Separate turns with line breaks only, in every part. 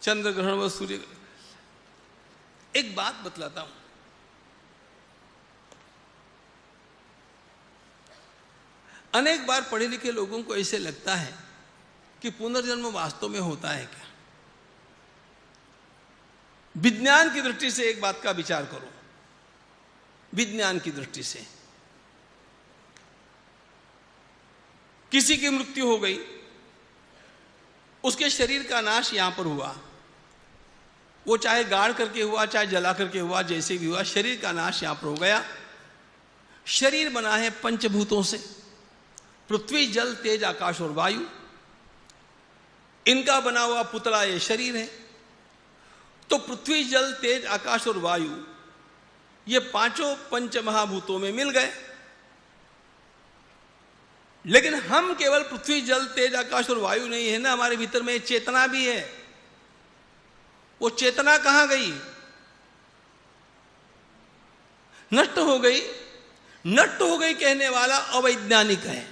चंद्र ग्रहण व सूर्य। एक बात बतलाता हूं, अनेक बार पढ़े लिखे लोगों को ऐसे लगता है कि पुनर्जन्म वास्तव में होता है क्या। विज्ञान की दृष्टि से एक बात का विचार करो। विज्ञान की दृष्टि से किसी की मृत्यु हो गई, उसके शरीर का नाश यहां पर हुआ, वो चाहे गाड़ करके हुआ चाहे जला करके हुआ, जैसे भी हुआ शरीर का नाश यहां पर हो गया। शरीर बना है पंचभूतों से, पृथ्वी जल तेज आकाश और वायु, इनका बना हुआ पुतला ये शरीर है। तो पृथ्वी जल तेज आकाश और वायु ये पांचों पंच महाभूतों में मिल गए। लेकिन हम केवल पृथ्वी जल तेज आकाश और वायु नहीं है ना, हमारे भीतर में चेतना भी है। वो चेतना कहां गई? नष्ट हो गई। नष्ट हो गई कहने वाला अवैज्ञानिक है,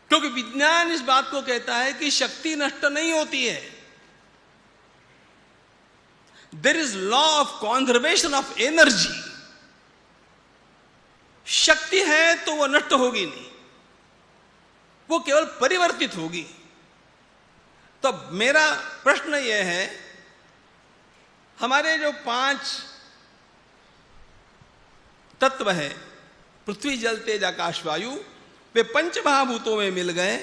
क्योंकि विज्ञान इस बात को कहता है कि शक्ति नष्ट नहीं होती है। There is law of conservation of energy. शक्ति है तो वो नष्ट होगी नहीं, वो केवल परिवर्तित होगी। तो मेरा प्रश्न यह है, हमारे जो 5 तत्व है, पृथ्वी जल तेज आकाश वायु, वे पंच महाभूतों में मिल गए,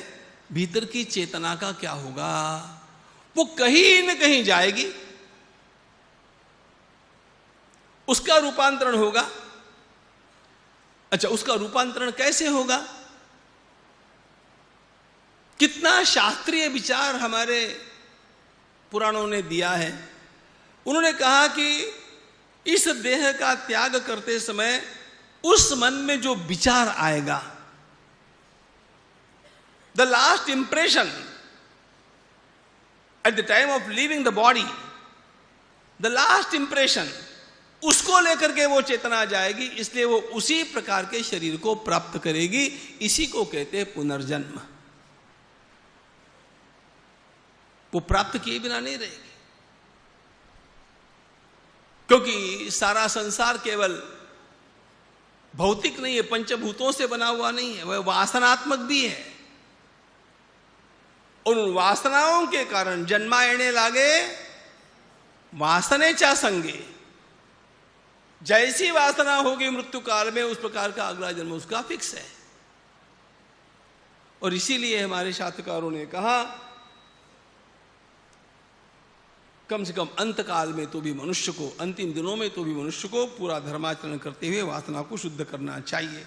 भीतर की चेतना का क्या होगा? वो कहीं न कहीं जाएगी, उसका रूपांतरण होगा। अच्छा, उसका रूपांतरण कैसे होगा? कितना शास्त्रीय विचार हमारे पुराणों ने दिया है। उन्होंने कहा कि इस देह का त्याग करते समय उस मन में जो विचार आएगा, the last impression at the time of leaving the body, the last impression, उसको लेकर के वो चेतना जाएगी, इसलिए वो उसी प्रकार के शरीर को प्राप्त करेगी। इसी को कहते हैं पुनर्जन्म। वो प्राप्त किए बिना नहीं रहेगी, क्योंकि सारा संसार केवल भौतिक नहीं है, पंचभूतों से बना हुआ नहीं है, वह वासनात्मक भी है। और उन वासनाओं के कारण जन्मा येणे लागे वासनेच्या संगे। जैसी वासना होगी मृत्यु काल में, उस प्रकार का अगला जन्म उसका फिक्स है। और इसीलिए हमारे शास्त्रकारों ने कहा, कम से कम अंत काल में तो भी मनुष्य को, अंतिम दिनों में तो भी मनुष्य को पूरा धर्माचरण करते हुए वासना को शुद्ध करना चाहिए।